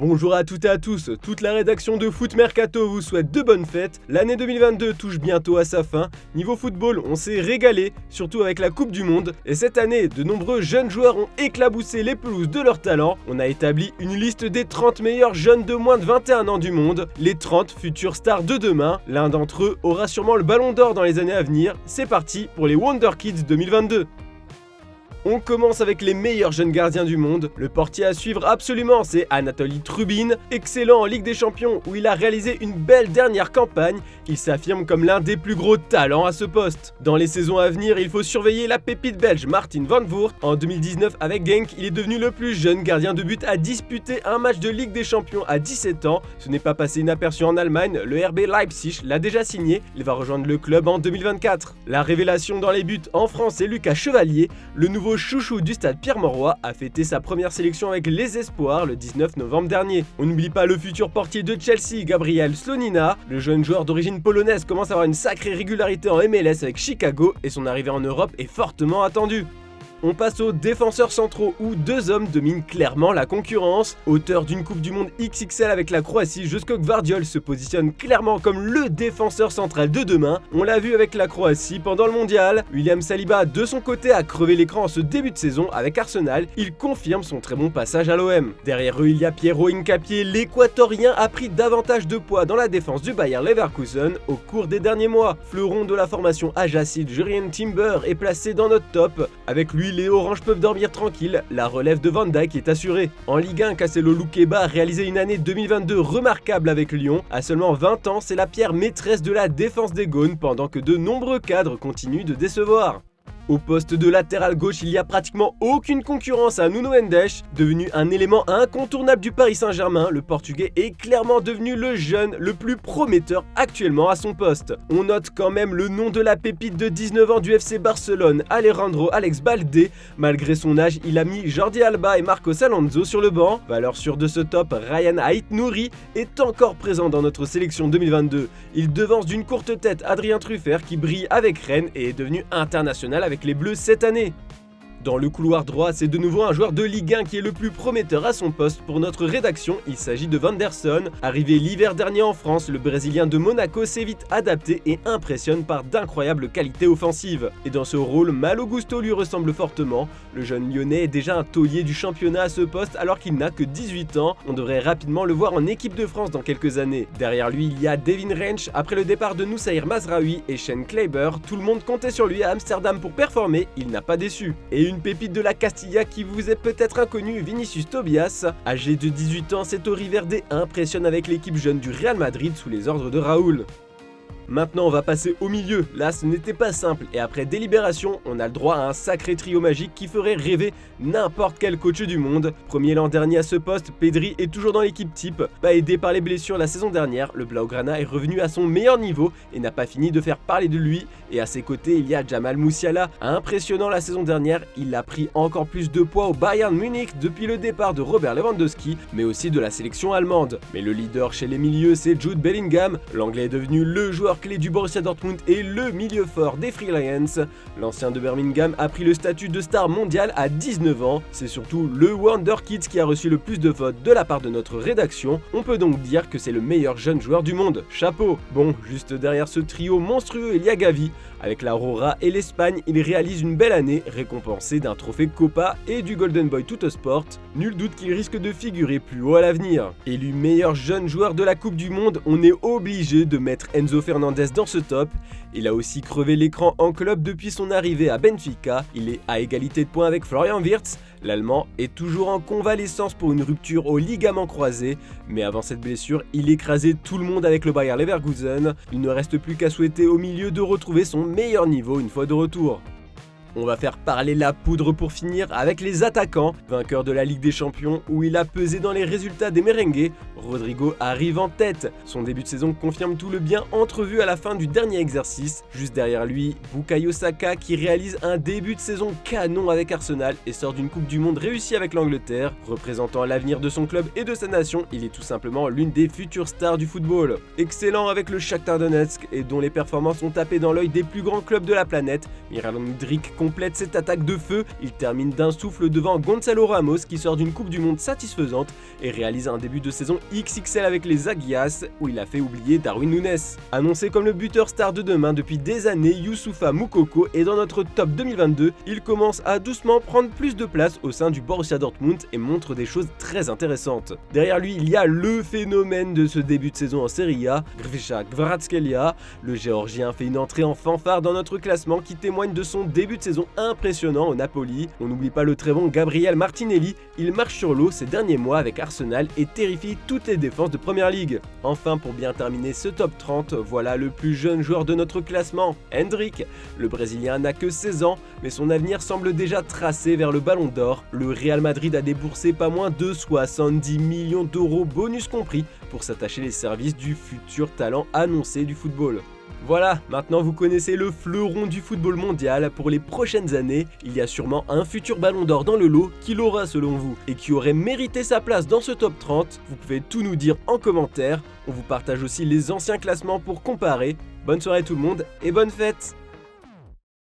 Bonjour à toutes et à tous, toute la rédaction de Foot Mercato vous souhaite de bonnes fêtes. L'année 2022 touche bientôt à sa fin. Niveau football, on s'est régalé, surtout avec la Coupe du Monde. Et cette année, de nombreux jeunes joueurs ont éclaboussé les pelouses de leur talent. On a établi une liste des 30 meilleurs jeunes de moins de 21 ans du monde, les 30 futures stars de demain. L'un d'entre eux aura sûrement le ballon d'or dans les années à venir. C'est parti pour les Wonder Kids 2022. On commence avec les meilleurs jeunes gardiens du monde. Le portier à suivre absolument, c'est Anatoly Trubin, excellent en Ligue des Champions où il a réalisé une belle dernière campagne. Il s'affirme comme l'un des plus gros talents à ce poste. Dans les saisons à venir, il faut surveiller la pépite belge Martin van Woert. En 2019 avec Genk, il est devenu le plus jeune gardien de but à disputer un match de Ligue des Champions à 17 ans. Ce n'est pas passé inaperçu en Allemagne, le RB Leipzig l'a déjà signé. Il va rejoindre le club en 2024. La révélation dans les buts en France est Lucas Chevalier, le nouveau chouchou du stade Pierre-Mauroy, a fêté sa première sélection avec les Espoirs le 19 novembre dernier. On n'oublie pas le futur portier de Chelsea, Gabriel Slonina. Le jeune joueur d'origine polonaise commence à avoir une sacrée régularité en MLS avec Chicago et son arrivée en Europe est fortement attendue. On passe aux défenseurs centraux où deux hommes dominent clairement la concurrence. Auteur d'une Coupe du Monde XXL avec la Croatie, Joško Gvardiol se positionne clairement comme le défenseur central de demain. On l'a vu avec la Croatie pendant le mondial. William Saliba de son côté a crevé l'écran en ce début de saison avec Arsenal. Il confirme son très bon passage à l'OM. Derrière eux, il y a Piero Hincapié. L'Équatorien a pris davantage de poids dans la défense du Bayer Leverkusen au cours des derniers mois. Fleuron de la formation Ajaxide, Jurrien Timber est placé dans notre top. Avec lui, les Oranges peuvent dormir tranquilles, la relève de Van Dijk est assurée. En Ligue 1, Casselo Loukeba a réalisé une année 2022 remarquable avec Lyon. À seulement 20 ans, c'est la pierre maîtresse de la défense des Gaunes pendant que de nombreux cadres continuent de décevoir. Au poste de latéral gauche, il n'y a pratiquement aucune concurrence à Nuno Mendes. Devenu un élément incontournable du Paris Saint-Germain, le Portugais est clairement devenu le jeune le plus prometteur actuellement à son poste. On note quand même le nom de la pépite de 19 ans du FC Barcelone, Alejandro Alex Balde. Malgré son âge, il a mis Jordi Alba et Marcos Alonso sur le banc. Valeur sûre de ce top, Ryan Aït-Nouri est encore présent dans notre sélection 2022. Il devance d'une courte tête Adrien Truffert qui brille avec Rennes et est devenu international avec les Bleus cette année. Dans le couloir droit, c'est de nouveau un joueur de Ligue 1 qui est le plus prometteur à son poste pour notre rédaction. Il s'agit de Vanderson. Arrivé l'hiver dernier en France, le Brésilien de Monaco s'est vite adapté et impressionne par d'incroyables qualités offensives. Et dans ce rôle, Malo Gusto lui ressemble fortement. Le jeune Lyonnais est déjà un taulier du championnat à ce poste alors qu'il n'a que 18 ans. On devrait rapidement le voir en équipe de France dans quelques années. Derrière lui, il y a Devin Rensch. Après le départ de Noussair Mazraoui et Shane Kleiber, tout le monde comptait sur lui à Amsterdam pour performer. Il n'a pas déçu. Et une pépite de la Castilla qui vous est peut-être inconnue, Vinicius Tobias. Âgé de 18 ans, cet Auriverde impressionne avec l'équipe jeune du Real Madrid sous les ordres de Raúl. Maintenant on va passer au milieu, là ce n'était pas simple et après délibération on a le droit à un sacré trio magique qui ferait rêver n'importe quel coach du monde. Premier l'an dernier à ce poste, Pedri est toujours dans l'équipe type. Pas aidé par les blessures la saison dernière, le Blaugrana est revenu à son meilleur niveau et n'a pas fini de faire parler de lui. Et à ses côtés il y a Jamal Musiala, impressionnant la saison dernière, il a pris encore plus de poids au Bayern Munich depuis le départ de Robert Lewandowski mais aussi de la sélection allemande. Mais le leader chez les milieux c'est Jude Bellingham, l'anglais est devenu le joueur clé du Borussia Dortmund et le milieu fort des Free Lions. L'ancien de Birmingham a pris le statut de star mondial à 19 ans. C'est surtout le Wonder Kids qui a reçu le plus de votes de la part de notre rédaction. On peut donc dire que c'est le meilleur jeune joueur du monde. Chapeau! Bon, juste derrière ce trio monstrueux, il y a Gavi. Avec la Rora et l'Espagne, il réalise une belle année, récompensé d'un trophée Copa et du Golden Boy Tuttosport. Nul doute qu'il risque de figurer plus haut à l'avenir. Élu meilleur jeune joueur de la Coupe du Monde, on est obligé de mettre Enzo Fernandez dans ce top. Il a aussi crevé l'écran en club depuis son arrivée à Benfica. Il est à égalité de points avec Florian Wirtz. L'Allemand est toujours en convalescence pour une rupture au ligament croisé, mais avant cette blessure, il écrasait tout le monde avec le Bayer Leverkusen. Il ne reste plus qu'à souhaiter au milieu de retrouver son meilleur niveau une fois de retour. On va faire parler la poudre pour finir avec les attaquants. Vainqueur de la Ligue des Champions où il a pesé dans les résultats des merengues, Rodrigo arrive en tête. Son début de saison confirme tout le bien entrevu à la fin du dernier exercice. Juste derrière lui, Bukayo Saka qui réalise un début de saison canon avec Arsenal et sort d'une Coupe du Monde réussie avec l'Angleterre. Représentant l'avenir de son club et de sa nation, il est tout simplement l'une des futures stars du football. Excellent avec le Shakhtar Donetsk et dont les performances ont tapé dans l'œil des plus grands clubs de la planète, Miralem Mudryk complète cette attaque de feu, il termine d'un souffle devant Gonzalo Ramos qui sort d'une Coupe du Monde satisfaisante et réalise un début de saison XXL avec les Águilas où il a fait oublier Darwin Núñez. Annoncé comme le buteur star de demain depuis des années, Youssoufa Moukoko est dans notre top 2022. Il commence à doucement prendre plus de place au sein du Borussia Dortmund et montre des choses très intéressantes. Derrière lui, il y a le phénomène de ce début de saison en Serie A, Grviša Kvaratskhelia. Le Géorgien fait une entrée en fanfare dans notre classement qui témoigne de son début de saison impressionnant au Napoli. On n'oublie pas le très bon Gabriel Martinelli, il marche sur l'eau ces derniers mois avec Arsenal et terrifie toutes les défenses de Première Ligue. Enfin, pour bien terminer ce top 30, voilà le plus jeune joueur de notre classement, Endrick. Le Brésilien n'a que 16 ans, mais son avenir semble déjà tracé vers le Ballon d'Or. Le Real Madrid a déboursé pas moins de 70 millions d'euros, bonus compris, pour s'attacher les services du futur talent annoncé du football. Voilà, maintenant vous connaissez le fleuron du football mondial. Pour les prochaines années, il y a sûrement un futur Ballon d'Or dans le lot qui l'aura selon vous et qui aurait mérité sa place dans ce top 30. Vous pouvez tout nous dire en commentaire. On vous partage aussi les anciens classements pour comparer. Bonne soirée tout le monde et bonne fête!